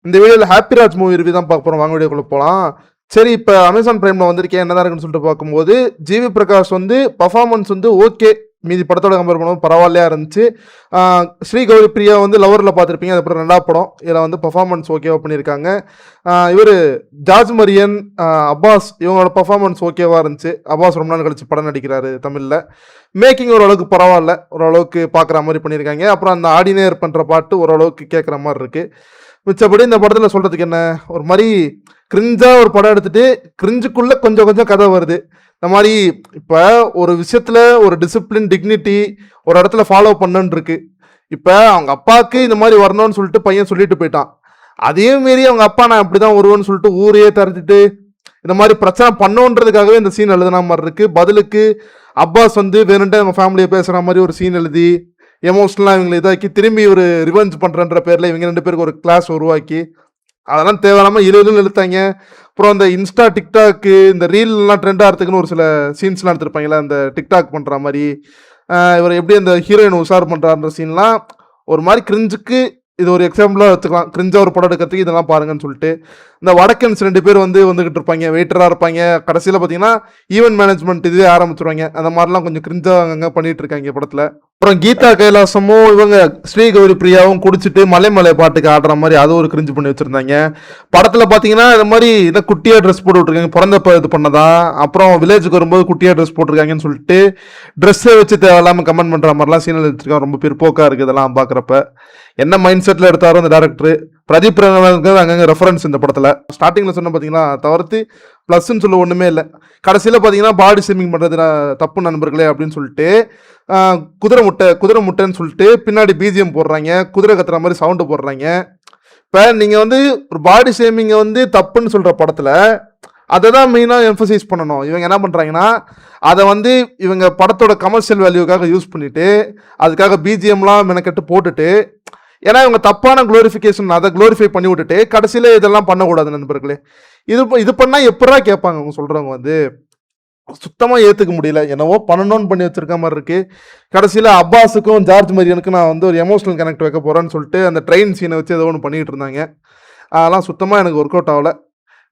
இந்த வீடியோல ஹாப்பிராஜ் movie review தான் பார்க்க போறோம். வாங்க வீடியோக்குள்ள போலாம். சரி, இப்போ அமேசான் பிரைம்ல வந்திருக்கேன், என்னதான் இருக்குன்னு சொல்லிட்டு பார்க்கும்போது ஜிவி பிரகாஷ் வந்து பர்ஃபார்மன்ஸ் வந்து ஓகே, மீதி படத்தோட கம்பேர் பண்ணும்போது பரவாயில்லையா இருந்துச்சு. ஸ்ரீ கௌரி பிரியா வந்து லவரில் பார்த்துருப்பீங்க, அதுக்கப்புறம் ரெண்டாவது படம். இதில் வந்து பர்ஃபார்மன்ஸ் ஓகேவா பண்ணியிருக்காங்க. இவர் ஜார்ஜ் மரியன், அப்பாஸ் இவங்களோட பர்ஃபார்மன்ஸ் ஓகேவா இருந்துச்சு. அப்பாஸ் ரொம்ப நாள் கழிச்சு படம் நடிக்கிறாரு தமிழில். மேக்கிங் ஓரளவுக்கு பரவாயில்ல, ஓரளவுக்கு பார்க்குற மாதிரி பண்ணியிருக்காங்க. அப்புறம் அந்த ஆர்டினேர் பண்ணுற பாட்டு ஓரளவுக்கு கேட்குற மாதிரி இருக்குது. மிச்சப்படி இந்த படத்தில் சொல்கிறதுக்கு என்ன, ஒரு மாதிரி கிரிஞ்சாக ஒரு படம் எடுத்துகிட்டு கிரிஞ்சுக்குள்ளே கொஞ்சம் கொஞ்சம் கதை வருது. இந்த மாதிரி இப்போ ஒரு விஷயத்தில் ஒரு டிசிப்ளின் டிக்னிட்டி ஒரு இடத்துல ஃபாலோ பண்ணுன்னு இருக்கு. இப்போ அவங்க அப்பாவுக்கு இந்த மாதிரி வரணும்னு சொல்லிட்டு பையன் சொல்லிட்டு போயிட்டான். அதே மாரி அவங்க அப்பா நான் இப்படி தான் வருவேன்னு சொல்லிட்டு ஊரையே திறந்துட்டு இந்த மாதிரி பிரச்சனை பண்ணோன்றதுக்காகவே இந்த சீன் எழுதுன மாதிரி இருக்கு. பதிலுக்கு அப்பாஸ் வந்து வேணுன்ட்டு அவங்க ஃபேமிலியை பேசுகிற மாதிரி ஒரு சீன் எழுதி எமோஷனலாக இவங்களை இதாக்கி திரும்பி ஒரு ரிவெஞ்ச் பண்ணுறன்ற பேரில் இவங்க 2 பேருக்கு ஒரு கிளாஸ் உருவாக்கி அதெல்லாம் தேவையில்லாமல் இழுன்னு இழுத்தாங்க. அப்புறம் அந்த இன்ஸ்டா டிக்டாக்கு இந்த ரீல்லாம் ட்ரெண்ட் ஆகிறதுக்குன்னு ஒரு சில சீன்ஸ்லாம் எடுத்துருப்பாங்களே, அந்த டிக்டாக் பண்ணுற மாதிரி இவர் எப்படி அந்த ஹீரோயின் உஷார் பண்ணுறான்ற சீன்லாம் ஒரு மாதிரி கிரிஞ்சுக்கு இது ஒரு எக்ஸாம்பிளாக வச்சுக்கலாம். கிரிஞ்சாக ஒரு படம் எடுக்கிறதுக்கு இதெல்லாம் பாருங்கன்னு சொல்லிட்டு இந்த வடக்கன்ஸ் 2 பேர் வந்துகிட்டு இருப்பாங்க, வெயிட்டராக இருப்பாங்க. கடைசியில் பார்த்தீங்கன்னா ஈவென்ட் மேனேஜ்மெண்ட் இதுவே ஆரம்பிச்சிருவாங்க. அந்த மாதிரிலாம் கொஞ்சம் கிரிஞ்சாக அங்கங்கே பண்ணிட்டு இருக்காங்க படத்தில். அப்புறம் கீதா கைலாசமும் இவங்க ஸ்ரீ கௌரி பிரியாவும் குடிச்சிட்டு மலை பாட்டுக்கு ஆடுற மாதிரி அது ஒரு கிரிஞ்சு பண்ணி வச்சிருந்தாங்க. படத்தில் பார்த்தீங்கன்னா இந்த மாதிரி இதை குட்டியாக ட்ரெஸ் போட்டு விட்ருக்காங்க, பிறந்தப்ப இது பண்ணதான். அப்புறம் வில்லேஜுக்கு வரும்போது குட்டியாக ட்ரெஸ் போட்டிருக்காங்கன்னு சொல்லிட்டு ட்ரெஸ்ஸை வச்சு தேவையில்லாமல் கமெண்ட் பண்ணுற மாதிரிலாம் சீனல் எடுத்துருக்காங்க. ரொம்ப பிற்போக்காக இருக்குது இதெல்லாம் பார்க்குறப்ப. என்ன மைண்ட் செட்டில் எடுத்தாரோ அந்த டேரக்டர் பிரதீப் அங்கங்கே ரெஃபரன்ஸ் இந்த படத்தில் ஸ்டார்டிங்கில் சொன்ன பார்த்தீங்கன்னா தவிர்த்து ப்ளஸ்ன்னு சொல்ல ஒன்றுமே இல்லை. கடைசியில் பார்த்தீங்கன்னா பாடி ஸ்விமிங் பண்ணுறது தப்பு நண்பர்களே அப்படின்னு சொல்லிட்டு குதிரை முட்டைன்னு சொல்லிட்டு பின்னாடி பிஜிஎம் போடுறாங்க, குதிரை கத்துற மாதிரி சவுண்டு போடுறாங்க. இப்போ நீங்கள் வந்து ஒரு பாடி ஷேமிங்கை வந்து தப்புன்னு சொல்கிற படத்தில் அதை தான் மெயினாக எம்ஃபசைஸ் பண்ணணும். இவங்க என்ன பண்ணுறாங்கன்னா அதை வந்து இவங்க படத்தோட கமர்ஷியல் வேல்யூக்காக யூஸ் பண்ணிவிட்டு அதுக்காக பிஜிஎம்லாம் மெனக்கெட்டு போட்டுட்டு, ஏன்னா இவங்க தப்பான குளோரிஃபிகேஷன் அதை குளோரிஃபை பண்ணி விட்டுட்டு கடைசியில் இதெல்லாம் பண்ணக்கூடாது நண்பர்களே. இது பண்ணால் எப்படா கேட்பாங்க அவங்க சொல்கிறவங்க வந்து சுத்தமாக ஏற்றுக்க முடியல. என்னவோ பண்ணணும்னு பண்ணி வச்சிருக்க மாதிரி இருக்குது. கடைசியில் அப்பாஸுக்கும் ஜார்ஜ் மரியனுக்கும் நான் வந்து ஒரு எமோஷனல் கனெக்ட் வைக்க போகிறேன்னு சொல்லிட்டு அந்த ட்ரெயின் சீனை வச்சு ஏதோ ஒன்று பண்ணிகிட்டு இருந்தாங்க. அதெல்லாம் சுத்தமாக எனக்கு ஒர்க் அவுட் ஆகலை.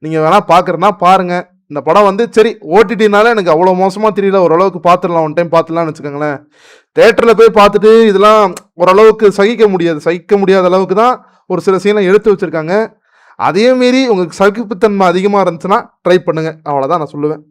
நீங்கள் வேணால் பார்க்குறேன்னா பாருங்கள். இந்த படம் வந்து சரி ஓடிடினால எனக்கு அவ்வளோ மோசமாக தெரியல, ஓரளவுக்கு பார்த்துடலாம், ஒன் டைம் பார்த்துடலாம்னு வச்சுக்கோங்களேன். தேட்டரில் போய் பார்த்துட்டு இதெல்லாம் ஓரளவுக்கு சகிக்க முடியாத அளவுக்கு தான் ஒரு சில சீனை எடுத்து வச்சுருக்காங்க. அதேமாரி உங்களுக்கு சகிப்புத்தன்மை அதிகமாக இருந்துச்சுன்னா ட்ரை பண்ணுங்கள், அவ்வளோதான் நான் சொல்லுவேன்.